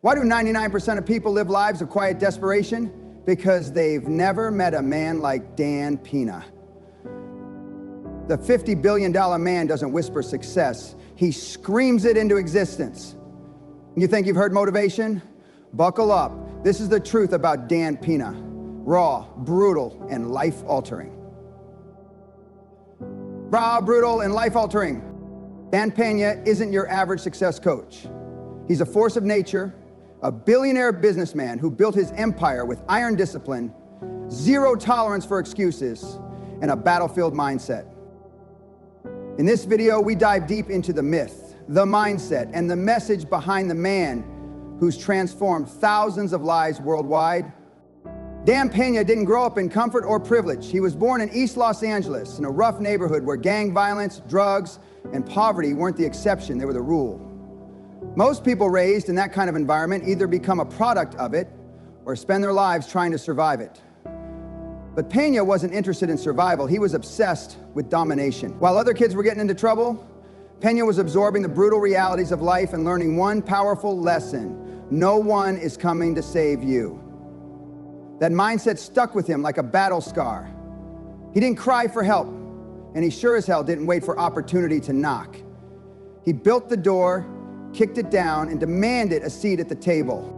Why do 99% of people live lives of quiet desperation? Because they've never met a man like Dan Peña. The $50 billion man doesn't whisper success. He screams it into existence. You think you've heard motivation? Buckle up. This is the truth about Dan Peña. Raw, brutal, and life-altering. Raw, brutal, and life-altering. Dan Peña isn't your average success coach. He's a force of nature, a billionaire businessman who built his empire with iron discipline, zero tolerance for excuses, and a battlefield mindset. In this video, we dive deep into the myth, the mindset, and the message behind the man who's transformed thousands of lives worldwide. Dan Peña didn't grow up in comfort or privilege. He was born in East Los Angeles, in a rough neighborhood where gang violence, drugs, and poverty weren't the exception, they were the rule. Most people raised in that kind of environment either become a product of it or spend their lives trying to survive it. But Peña wasn't interested in survival. He was obsessed with domination. While other kids were getting into trouble, Peña was absorbing the brutal realities of life and learning one powerful lesson: no one is coming to save you. That mindset stuck with him like a battle scar. He didn't cry for help, and he sure as hell didn't wait for opportunity to knock. He built the door, kicked it down, and demanded a seat at the table.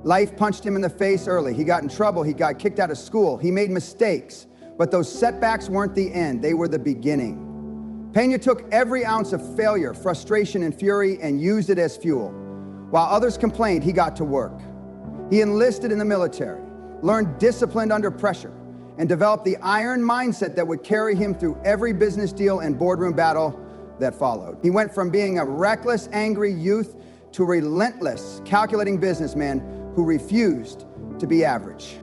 Life punched him in the face early. He got in trouble. He got kicked out of school. He made mistakes. But those setbacks weren't the end. They were the beginning. Peña took every ounce of failure, frustration, and fury and used it as fuel. While others complained, he got to work. He enlisted in the military, learned discipline under pressure, and developed the iron mindset that would carry him through every business deal and boardroom battle that followed. He went from being a reckless, angry youth to a relentless, calculating businessman who refused to be average.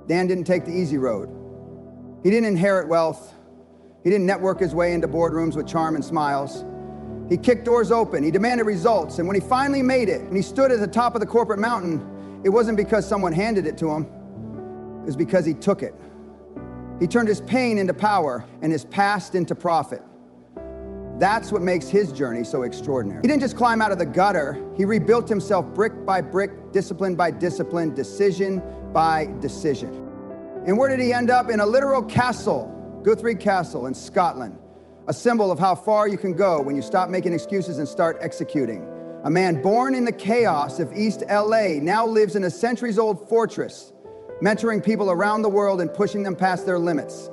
Dan didn't take the easy road. He didn't inherit wealth. He didn't network his way into boardrooms with charm and smiles. He kicked doors open. He demanded results. And when he finally made it, and he stood at the top of the corporate mountain, it wasn't because someone handed it to him. It was because he took it. He turned his pain into power and his past into profit. That's what makes his journey so extraordinary. He didn't just climb out of the gutter. He rebuilt himself brick by brick, discipline by discipline, decision by decision. And where did he end up? In a literal castle, Guthrie Castle in Scotland, a symbol of how far you can go when you stop making excuses and start executing. A man born in the chaos of East LA now lives in a centuries-old fortress, mentoring people around the world and pushing them past their limits.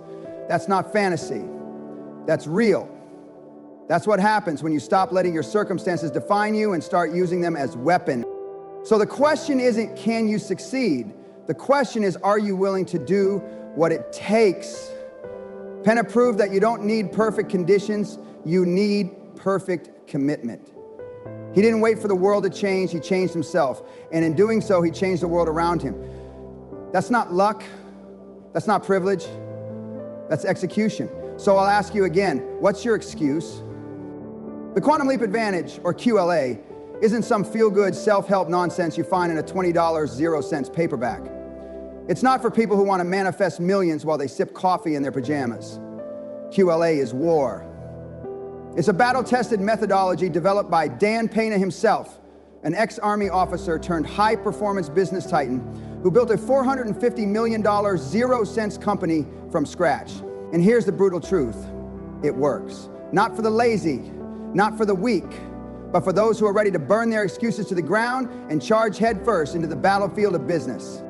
That's not fantasy. That's real. That's what happens when you stop letting your circumstances define you and start using them as weapons. So the question isn't, can you succeed? The question is, are you willing to do what it takes? Peña proved that you don't need perfect conditions, you need perfect commitment. He didn't wait for the world to change, he changed himself. And in doing so, he changed the world around him. That's not luck, that's not privilege, that's execution. So I'll ask you again, what's your excuse? The Quantum Leap Advantage, or QLA, isn't some feel-good self-help nonsense you find in a $20 0 paperback. It's not for people who want to manifest millions while they sip coffee in their pajamas. QLA is war. It's a battle-tested methodology developed by Dan Peña himself, an ex-Army officer turned high-performance business titan who built a $450 million 0 company from scratch. And here's the brutal truth. It works. Not for the lazy, not for the weak, but for those who are ready to burn their excuses to the ground and charge headfirst into the battlefield of business.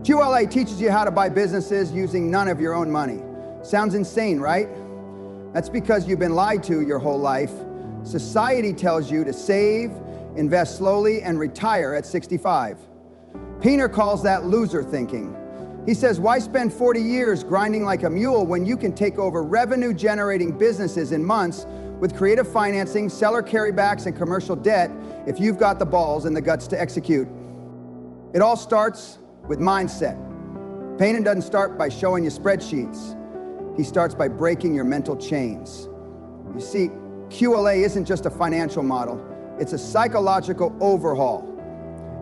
QLA teaches you how to buy businesses using none of your own money. Sounds insane, right? That's because you've been lied to your whole life. Society tells you to save, invest slowly, and retire at 65. Peña calls that loser thinking. He says, why spend 40 years grinding like a mule when you can take over revenue-generating businesses in months with creative financing, seller carrybacks, and commercial debt if you've got the balls and the guts to execute? It all starts with mindset. Peña doesn't start by showing you spreadsheets. He starts by breaking your mental chains. You see, QLA isn't just a financial model. It's a psychological overhaul.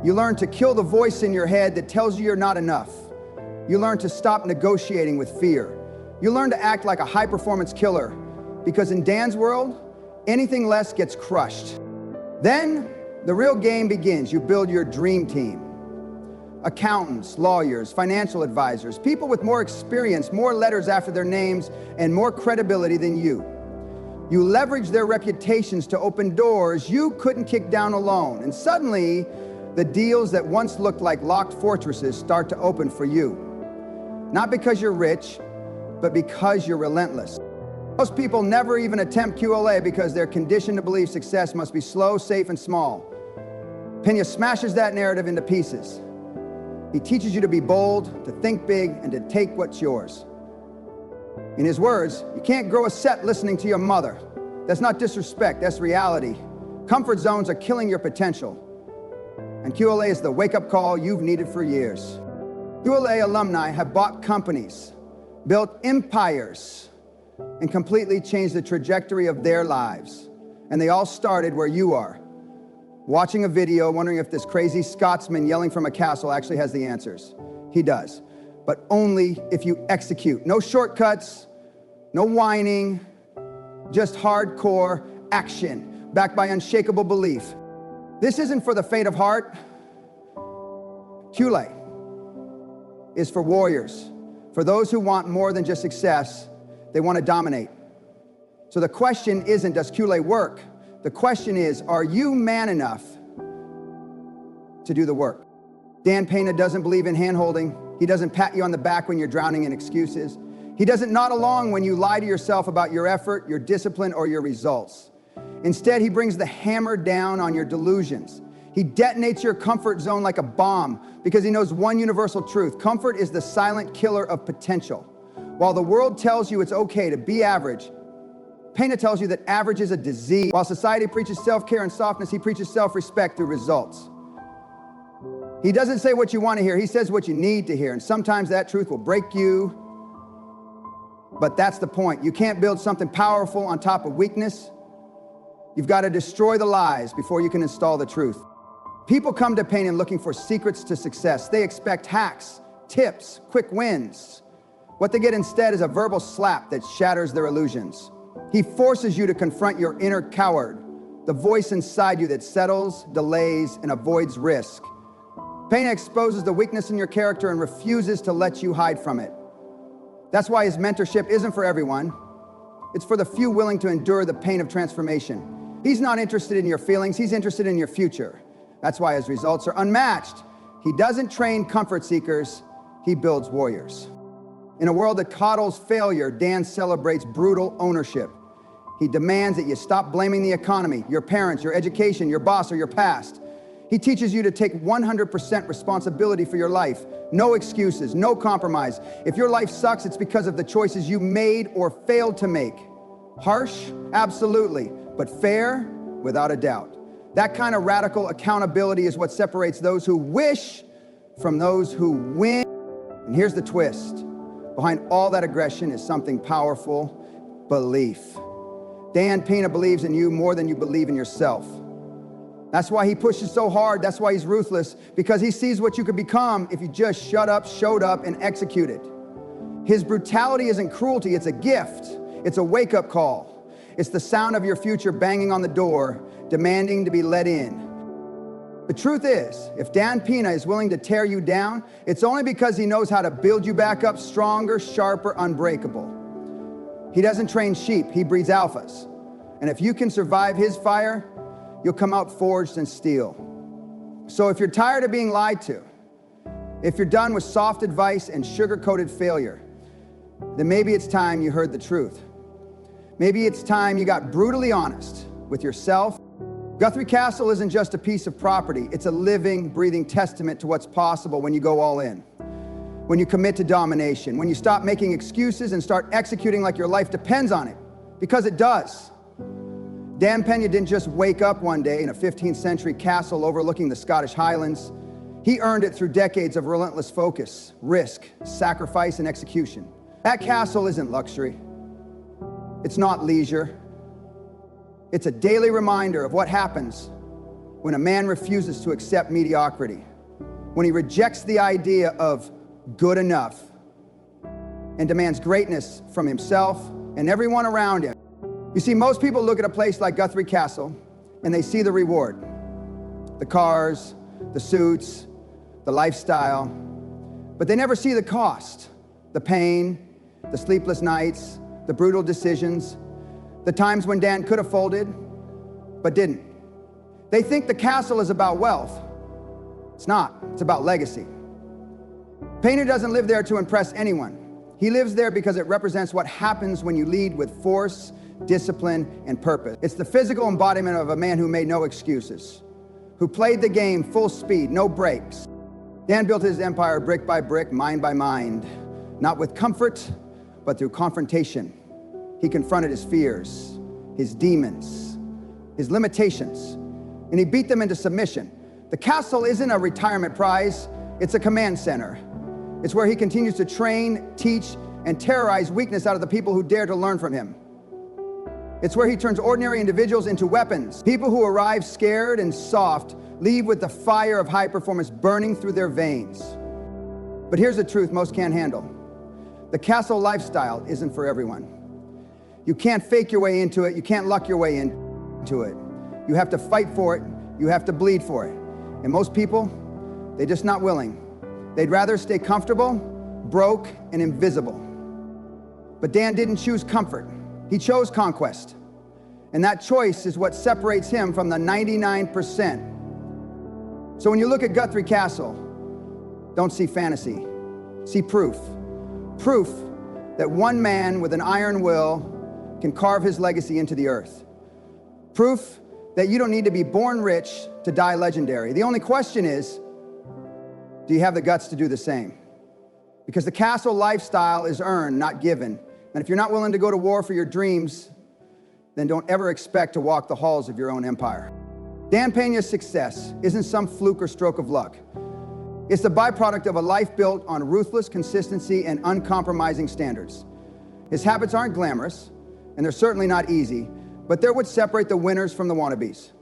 You learn to kill the voice in your head that tells you you're not enough. You learn to stop negotiating with fear. You learn to act like a high-performance killer, because in Dan's world, anything less gets crushed. Then The real game begins. You build your dream team. Accountants, lawyers, financial advisors, people with more experience, more letters after their names, and more credibility than you. You leverage their reputations to open doors you couldn't kick down alone. And suddenly, the deals that once looked like locked fortresses start to open for you. Not because you're rich, but because you're relentless. Most people never even attempt QLA because they're conditioned to believe success must be slow, safe, and small. Peña smashes that narrative into pieces. He teaches you to be bold, to think big, and to take what's yours. In his words, you can't grow a set listening to your mother. That's not disrespect, that's reality. Comfort zones are killing your potential. And QLA is the wake-up call you've needed for years. QLA alumni have bought companies, built empires, and completely changed the trajectory of their lives. And they all started where you are, watching a video, wondering if this crazy Scotsman yelling from a castle actually has the answers. He does, but only if you execute. No shortcuts, no whining, just hardcore action, backed by unshakable belief. This isn't for the faint of heart. QLA is for warriors, for those who want more than just success. They want to dominate. So the question isn't, does QLA work? The question is, are you man enough to do the work? Dan Peña doesn't believe in hand-holding. He doesn't pat you on the back when you're drowning in excuses. He doesn't nod along when you lie to yourself about your effort, your discipline, or your results. Instead, he brings the hammer down on your delusions. He detonates your comfort zone like a bomb because he knows one universal truth. Comfort is the silent killer of potential. While the world tells you it's okay to be average, Peña tells you that average is a disease. While society preaches self-care and softness, he preaches self-respect through results. He doesn't say what you want to hear, he says what you need to hear. And sometimes that truth will break you, but that's the point. You can't build something powerful on top of weakness. You've got to destroy the lies before you can install the truth. People come to Peña looking for secrets to success. They expect hacks, tips, quick wins. What they get instead is a verbal slap that shatters their illusions. He forces you to confront your inner coward, the voice inside you that settles, delays, and avoids risk. Peña exposes the weakness in your character and refuses to let you hide from it. That's why his mentorship isn't for everyone. It's for the few willing to endure the pain of transformation. He's not interested in your feelings, he's interested in your future. That's why his results are unmatched. He doesn't train comfort seekers, he builds warriors. In a world that coddles failure, Dan celebrates brutal ownership. He demands that you stop blaming the economy, your parents, your education, your boss, or your past. He teaches you to take 100% responsibility for your life. No excuses, no compromise. If your life sucks, it's because of the choices you made or failed to make. Harsh? Absolutely. But fair? Without a doubt. That kind of radical accountability is what separates those who wish from those who win. And here's the twist. Behind all that aggression is something powerful: belief. Dan Peña believes in you more than you believe in yourself. That's why he pushes so hard. That's why he's ruthless, because he sees what you could become if you just shut up, showed up, and executed. His brutality isn't cruelty, it's a gift. It's a wake-up call. It's the sound of your future banging on the door, demanding to be let in. The truth is, if Dan Peña is willing to tear you down, it's only because he knows how to build you back up stronger, sharper, unbreakable. He doesn't train sheep, he breeds alphas. And if you can survive his fire, you'll come out forged in steel. So if you're tired of being lied to, if you're done with soft advice and sugar-coated failure, then maybe it's time you heard the truth. Maybe it's time you got brutally honest with yourself. Guthrie Castle isn't just a piece of property, it's a living, breathing testament to what's possible when you go all in. When you commit to domination, when you stop making excuses and start executing like your life depends on it, because it does. Dan Peña didn't just wake up one day in a 15th century castle overlooking the Scottish Highlands. He earned it through decades of relentless focus, risk, sacrifice, and execution. That castle isn't luxury. It's not leisure. It's a daily reminder of what happens when a man refuses to accept mediocrity, when he rejects the idea of good enough and demands greatness from himself and everyone around him. You see, most people look at a place like Guthrie Castle and they see the reward. the cars, the suits, the lifestyle, but they never see the cost, the pain, the sleepless nights, the brutal decisions, the times when Dan could have folded, but didn't. They think the castle is about wealth. It's not. It's about legacy. Peña doesn't live there to impress anyone. He lives there because it represents what happens when you lead with force, discipline, and purpose. It's the physical embodiment of a man who made no excuses, who played the game full speed, no breaks. Dan built his empire brick by brick, mind by mind, not with comfort, but through confrontation. He confronted his fears, his demons, his limitations, and he beat them into submission. The castle isn't a retirement prize, it's a command center. It's where he continues to train, teach, and terrorize weakness out of the people who dare to learn from him. It's where he turns ordinary individuals into weapons. People who arrive scared and soft leave with the fire of high performance burning through their veins. But here's the truth most can't handle. The castle lifestyle isn't for everyone. You can't fake your way into it. You can't luck your way into it. You have to fight for it. You have to bleed for it. And most people, they're just not willing. They'd rather stay comfortable, broke, and invisible. But Dan didn't choose comfort. He chose conquest. And that choice is what separates him from the 99%. So when you look at Guthrie Castle, don't see fantasy, see proof. Proof that one man with an iron will can carve his legacy into the earth. Proof that you don't need to be born rich to die legendary. The only question is, do you have the guts to do the same? Because the castle lifestyle is earned, not given. And if you're not willing to go to war for your dreams, then don't ever expect to walk the halls of your own empire. Dan Peña's success isn't some fluke or stroke of luck. It's the byproduct of a life built on ruthless consistency and uncompromising standards. His habits aren't glamorous, and they're certainly not easy, but they're what separate the winners from the wannabes.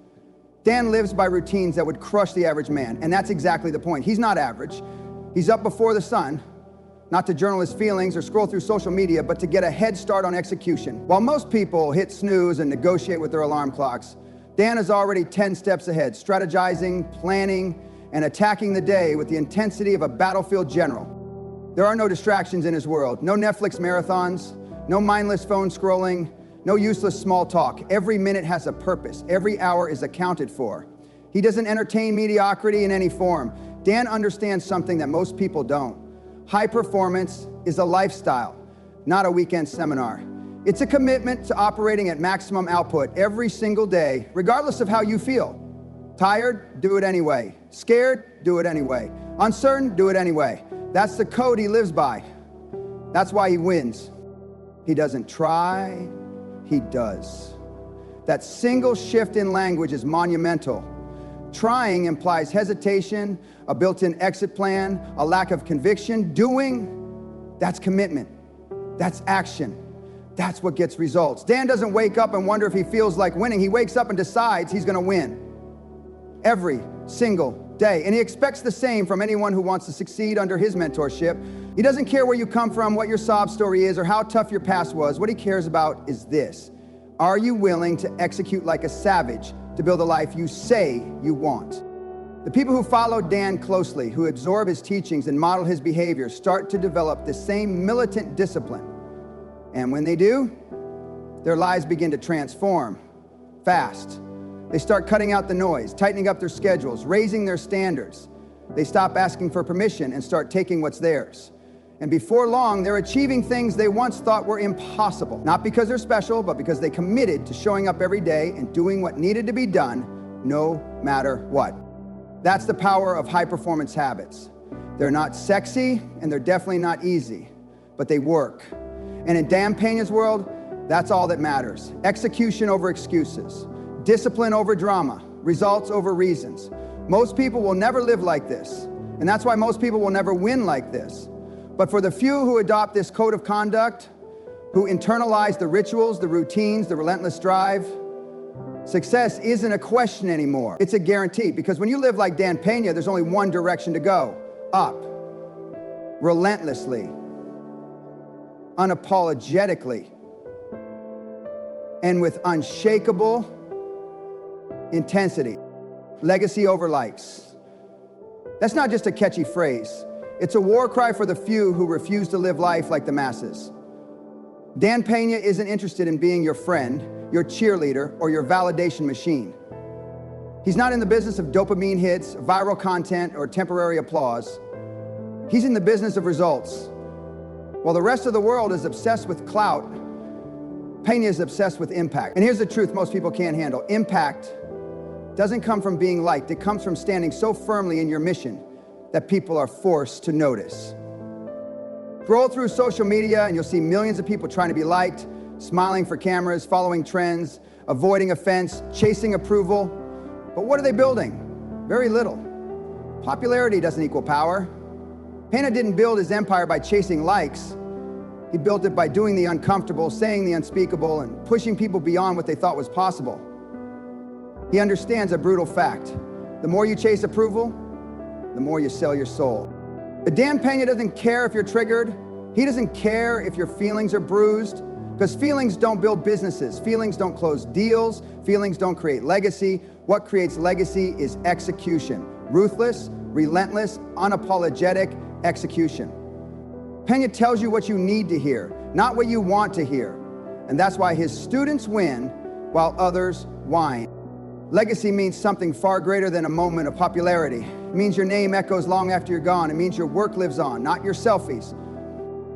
Dan lives by routines that would crush the average man, and that's exactly the point. He's not average. He's up before the sun, not to journal his feelings or scroll through social media, but to get a head start on execution. While most people hit snooze and negotiate with their alarm clocks, Dan is already 10 steps ahead, strategizing, planning, and attacking the day with the intensity of a battlefield general. There are no distractions in his world, no Netflix marathons, no mindless phone scrolling, no useless small talk. Every minute has a purpose. Every hour is accounted for. He doesn't entertain mediocrity in any form. Dan understands something that most people don't. High performance is a lifestyle, not a weekend seminar. It's a commitment to operating at maximum output every single day, regardless of how you feel. Tired? Do it anyway. Scared? Do it anyway. Uncertain? Do it anyway. That's the code he lives by. That's why he wins. He doesn't try, he does. That single shift in language is monumental. Trying implies hesitation, a built-in exit plan, a lack of conviction. Doing, that's commitment. That's action. That's what gets results. Dan doesn't wake up and wonder if he feels like winning. He wakes up and decides he's gonna win. Every single day. And he expects the same from anyone who wants to succeed under his mentorship. He doesn't care where you come from, what your sob story is, or how tough your past was. What he cares about is this. Are you willing to execute like a savage to build a life you say you want? The people who follow Dan closely, who absorb his teachings and model his behavior, start to develop the same militant discipline. And when they do, their lives begin to transform fast. They start cutting out the noise, tightening up their schedules, raising their standards. They stop asking for permission and start taking what's theirs. And before long, they're achieving things they once thought were impossible. Not because they're special, but because they committed to showing up every day and doing what needed to be done, no matter what. That's the power of high-performance habits. They're not sexy, and they're definitely not easy, but they work. And in Dan Peña's world, that's all that matters. Execution over excuses. Discipline over drama, results over reasons. Most people will never live like this, and that's why most people will never win like this. But for the few who adopt this code of conduct, who internalize the rituals, the routines, the relentless drive, success isn't a question anymore. It's a guarantee, because when you live like Dan Peña, there's only one direction to go: up, relentlessly, unapologetically, and with unshakable intensity. legacy over likes. That's not just a catchy phrase. It's a war cry for the few who refuse to live life like the masses. Dan Peña isn't interested in being your friend, your cheerleader, or your validation machine. He's not in the business of dopamine hits, viral content, or temporary applause. He's in the business of results. While the rest of the world is obsessed with clout, Peña is obsessed with impact. And here's the truth most people can't handle. Impact doesn't come from being liked. It comes from standing so firmly in your mission that people are forced to notice. Scroll through social media and you'll see millions of people trying to be liked, smiling for cameras, following trends, avoiding offense, chasing approval. But what are they building? Very little. Popularity doesn't equal power. Peña didn't build his empire by chasing likes. He built it by doing the uncomfortable, saying the unspeakable, and pushing people beyond what they thought was possible. He understands a brutal fact. The more you chase approval, the more you sell your soul. But Dan Peña doesn't care if you're triggered. He doesn't care if your feelings are bruised, because feelings don't build businesses. Feelings don't close deals. Feelings don't create legacy. What creates legacy is execution. Ruthless, relentless, unapologetic execution. Peña tells you what you need to hear, not what you want to hear. And that's why his students win while others whine. Legacy means something far greater than a moment of popularity. It means your name echoes long after you're gone. It means your work lives on, not your selfies.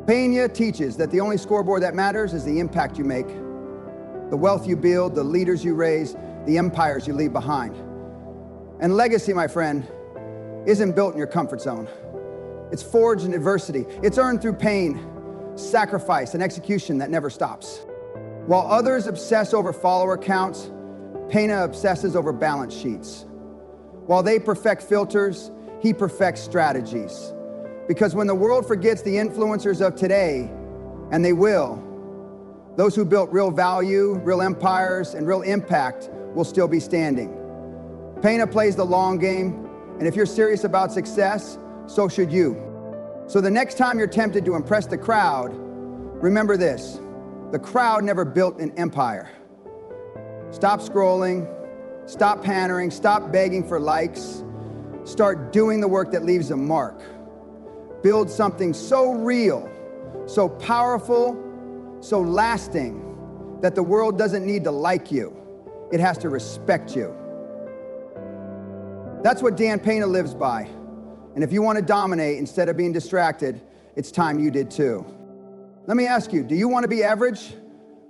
Peña teaches that the only scoreboard that matters is the impact you make, the wealth you build, the leaders you raise, the empires you leave behind. And legacy, my friend, isn't built in your comfort zone. It's forged in adversity. It's earned through pain, sacrifice, and execution that never stops. While others obsess over follower counts, Peña obsesses over balance sheets. While they perfect filters, he perfects strategies. Because when the world forgets the influencers of today, and they will, those who built real value, real empires, and real impact will still be standing. Peña plays the long game, and if you're serious about success, so should you. So the next time you're tempted to impress the crowd, remember this: the crowd never built an empire. Stop scrolling, stop pandering, stop begging for likes. Start doing the work that leaves a mark. Build something so real, so powerful, so lasting, that the world doesn't need to like you. It has to respect you. That's what Dan Peña lives by. And if you want to dominate instead of being distracted, it's time you did too. Let me ask you, do you want to be average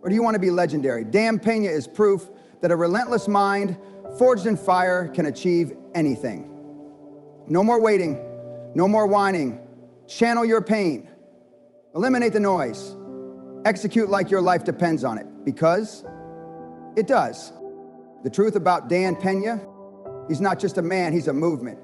or do you want to be legendary? Dan Peña is proof that a relentless mind forged in fire can achieve anything. No more waiting, no more whining. Channel your pain. Eliminate the noise. Execute like your life depends on it, because it does. The truth about Dan Peña, he's not just a man, he's a movement.